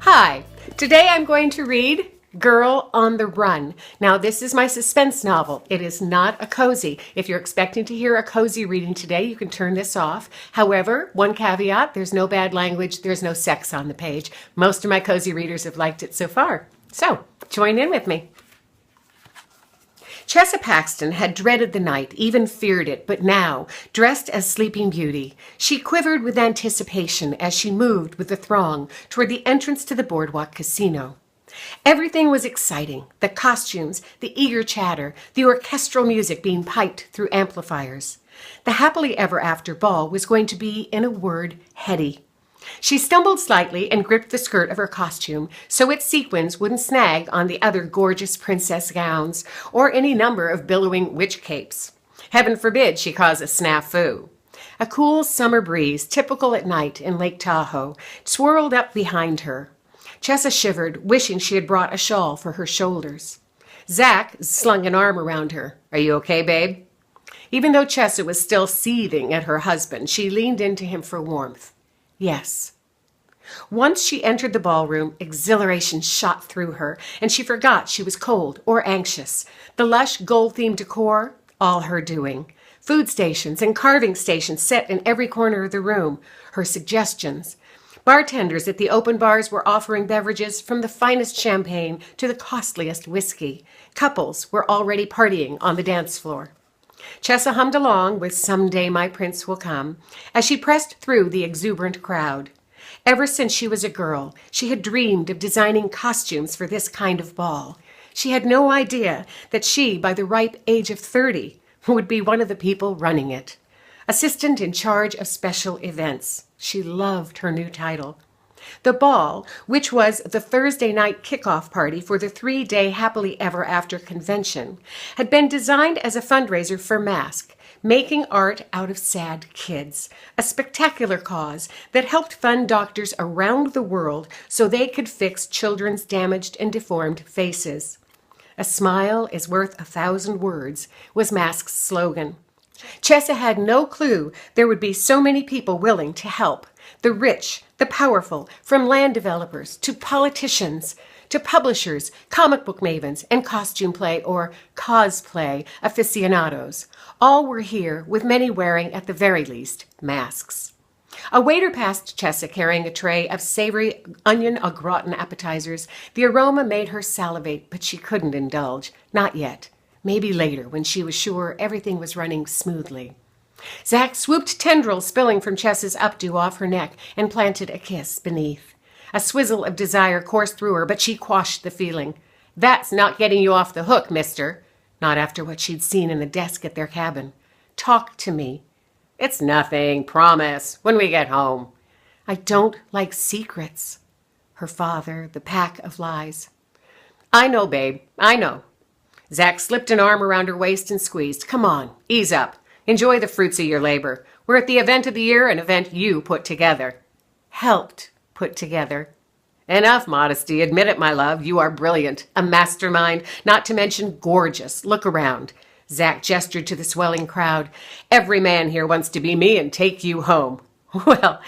Hi, today I'm going to read Girl on the Run. Now, this is my suspense novel. It is not a cozy. If you're expecting to hear a cozy reading today, you can turn this off. However, one caveat, there's no bad language, there's no sex on the page. Most of my cozy readers have liked it so far. So, join in with me. Chessa Paxton had dreaded the night, even feared it, but now, dressed as Sleeping Beauty, she quivered with anticipation as she moved with the throng toward the entrance to the boardwalk casino. Everything was exciting, the costumes, the eager chatter, the orchestral music being piped through amplifiers. The happily ever after ball was going to be, in a word, heady. She stumbled slightly and gripped the skirt of her costume so its sequins wouldn't snag on the other gorgeous princess gowns or any number of billowing witch capes. Heaven forbid she cause a snafu. A cool summer breeze, typical at night in Lake Tahoe, swirled up behind her. Chessa shivered, wishing she had brought a shawl for her shoulders. Zach slung an arm around her. "Are you okay, babe?" Even though Chessa was still seething at her husband, she leaned into him for warmth. Yes. Once she entered the ballroom, exhilaration shot through her, and she forgot she was cold or anxious. The lush gold-themed decor, all her doing. Food stations and carving stations set in every corner of the room, her suggestions. Bartenders at the open bars were offering beverages from the finest champagne to the costliest whiskey. Couples were already partying on the dance floor. Chessa hummed along with "Someday My Prince Will Come" as she pressed through the exuberant crowd. Ever since she was a girl, she had dreamed of designing costumes for this kind of ball. She had no idea that she, by the ripe age of 30, would be one of the people running it. Assistant in charge of special events. She loved her new title. The ball, which was the Thursday night kickoff party for the 3-day Happily Ever After convention, had been designed as a fundraiser for Mask, Making Art Out of Sad Kids, a spectacular cause that helped fund doctors around the world so they could fix children's damaged and deformed faces. "A smile is worth 1,000 words," was Mask's slogan. Chessa had no clue there would be so many people willing to help. The rich, the powerful, from land developers to politicians, to publishers, comic book mavens, and costume play or cosplay aficionados. All were here, with many wearing, at the very least, masks. A waiter passed Chessa carrying a tray of savory onion au gratin appetizers. The aroma made her salivate, but she couldn't indulge. Not yet. Maybe later, when she was sure everything was running smoothly. Zach swooped tendrils spilling from Chessa's updo off her neck and planted a kiss beneath. A swizzle of desire coursed through her, but she quashed the feeling. "That's not getting you off the hook, mister." Not after what she'd seen in the desk at their cabin. "Talk to me." "It's nothing, promise, when we get home." "I don't like secrets." Her father, the pack of lies. "I know, babe, I know." Zach slipped an arm around her waist and squeezed. "Come on, ease up. Enjoy the fruits of your labor. We're at the event of the year, an event you put together." "Helped put together." "Enough modesty. Admit it, my love. You are brilliant. A mastermind, not to mention gorgeous. Look around." Zach gestured to the swelling crowd. "Every man here wants to be me and take you home." "Well,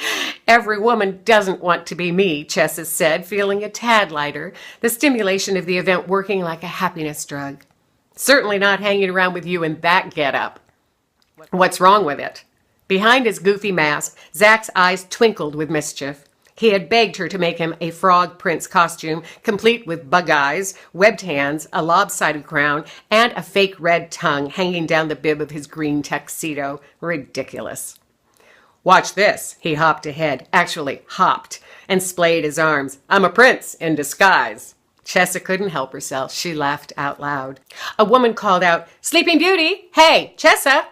every woman doesn't want to be me," Chessa said, feeling a tad lighter, the stimulation of the event working like a happiness drug. "Certainly not hanging around with you in that getup." "What's wrong with it?" Behind his goofy mask, Zach's eyes twinkled with mischief. He had begged her to make him a frog prince costume, complete with bug eyes, webbed hands, a lopsided crown, and a fake red tongue hanging down the bib of his green tuxedo. Ridiculous. "Watch this." He hopped ahead, actually hopped, and splayed his arms. "I'm a prince in disguise." Chessa couldn't help herself. She laughed out loud. A woman called out, "Sleeping Beauty! Hey, Chessa!"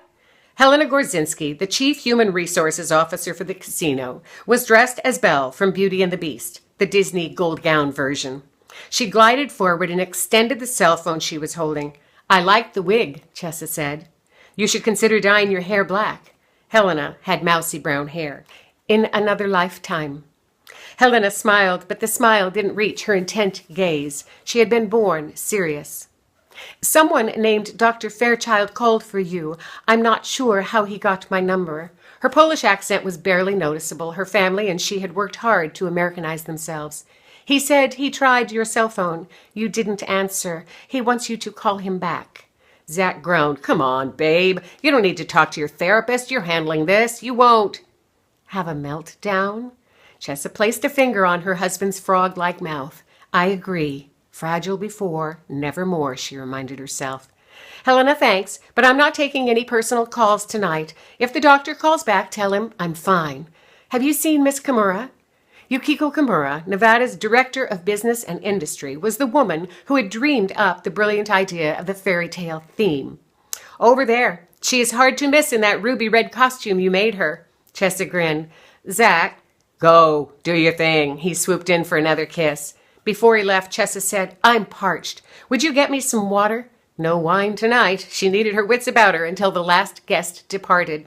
Helena Gorzinski, the chief human resources officer for the casino, was dressed as Belle from Beauty and the Beast, the Disney gold gown version. She glided forward and extended the cell phone she was holding. "I like the wig," Chessa said. "You should consider dyeing your hair black." Helena had mousy brown hair. "In another lifetime." Helena smiled, but the smile didn't reach her intent gaze. She had been born serious. "Someone named Dr. Fairchild called for you. I'm not sure how he got my number." Her Polish accent was barely noticeable. Her family and she had worked hard to Americanize themselves. He said he tried your cell phone. You didn't answer. He wants you to call him back. Zach groaned. Come on, babe. You don't need to talk to your therapist. You're handling this. You won't. Have a meltdown? Chessa placed a finger on her husband's frog-like mouth. I agree. Fragile before, never more, she reminded herself. Helena, thanks, but I'm not taking any personal calls tonight. If the doctor calls back, tell him I'm fine. Have you seen Miss Kimura? Yukiko Kimura, Nevada's Director of Business and Industry, was the woman who had dreamed up the brilliant idea of the fairy tale theme. Over there. She is hard to miss in that ruby red costume you made her. Chessa grinned. Zach, go, do your thing. He swooped in for another kiss. Before he left, Chessa said, I'm parched. Would you get me some water? No wine tonight. She needed her wits about her until the last guest departed.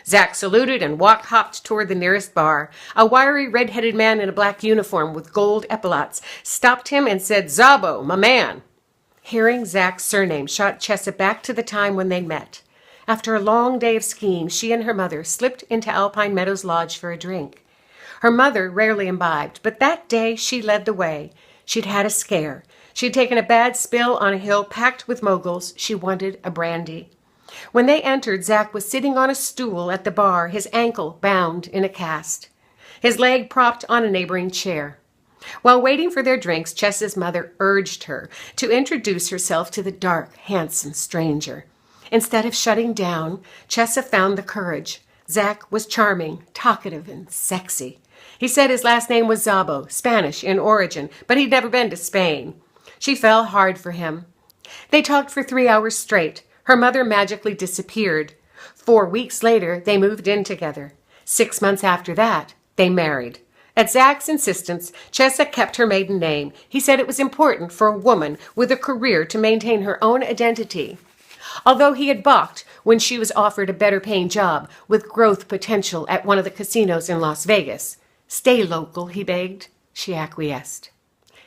Zach saluted and hopped toward the nearest bar. A wiry, red-headed man in a black uniform with gold epaulets stopped him and said, Zabo, my man. Hearing Zach's surname shot Chessa back to the time when they met. After a long day of skiing, she and her mother slipped into Alpine Meadows Lodge for a drink. Her mother rarely imbibed, but that day she led the way. She'd had a scare. She'd taken a bad spill on a hill packed with moguls. She wanted a brandy. When they entered, Zach was sitting on a stool at the bar, his ankle bound in a cast, his leg propped on a neighboring chair. While waiting for their drinks, Chessa's mother urged her to introduce herself to the dark, handsome stranger. Instead of shutting down, Chessa found the courage. Zach was charming, talkative, and sexy. He said his last name was Zabo, Spanish in origin, but he'd never been to Spain. She fell hard for him. They talked for 3 hours straight. Her mother magically disappeared. 4 weeks later, they moved in together. 6 months after that, they married. At Zach's insistence, Chessa kept her maiden name. He said it was important for a woman with a career to maintain her own identity. Although he had balked when she was offered a better-paying job with growth potential at one of the casinos in Las Vegas. Stay local, he begged. She acquiesced.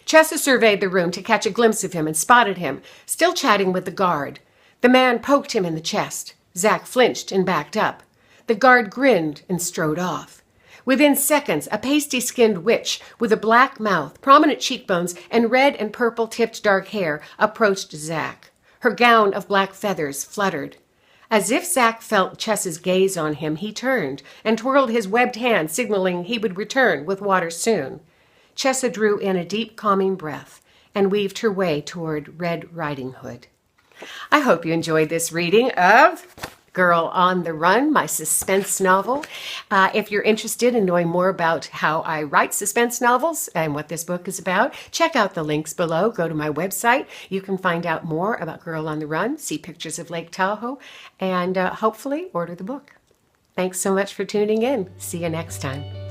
Chessa surveyed the room to catch a glimpse of him and spotted him, still chatting with the guard. The man poked him in the chest. Zach flinched and backed up. The guard grinned and strode off. Within seconds, a pasty-skinned witch with a black mouth, prominent cheekbones, and red and purple-tipped dark hair approached Zach. Her gown of black feathers fluttered. As if Zach felt Chessa's gaze on him, he turned and twirled his webbed hand, signaling he would return with water soon. Chessa drew in a deep, calming breath and weaved her way toward Red Riding Hood. I hope you enjoyed this reading of Girl on the Run, my suspense novel. If you're interested in knowing more about how I write suspense novels and what this book is about, check out the links below. Go to my website. You can find out more about Girl on the Run, see pictures of Lake Tahoe, and hopefully order the book. Thanks so much for tuning in. See you next time.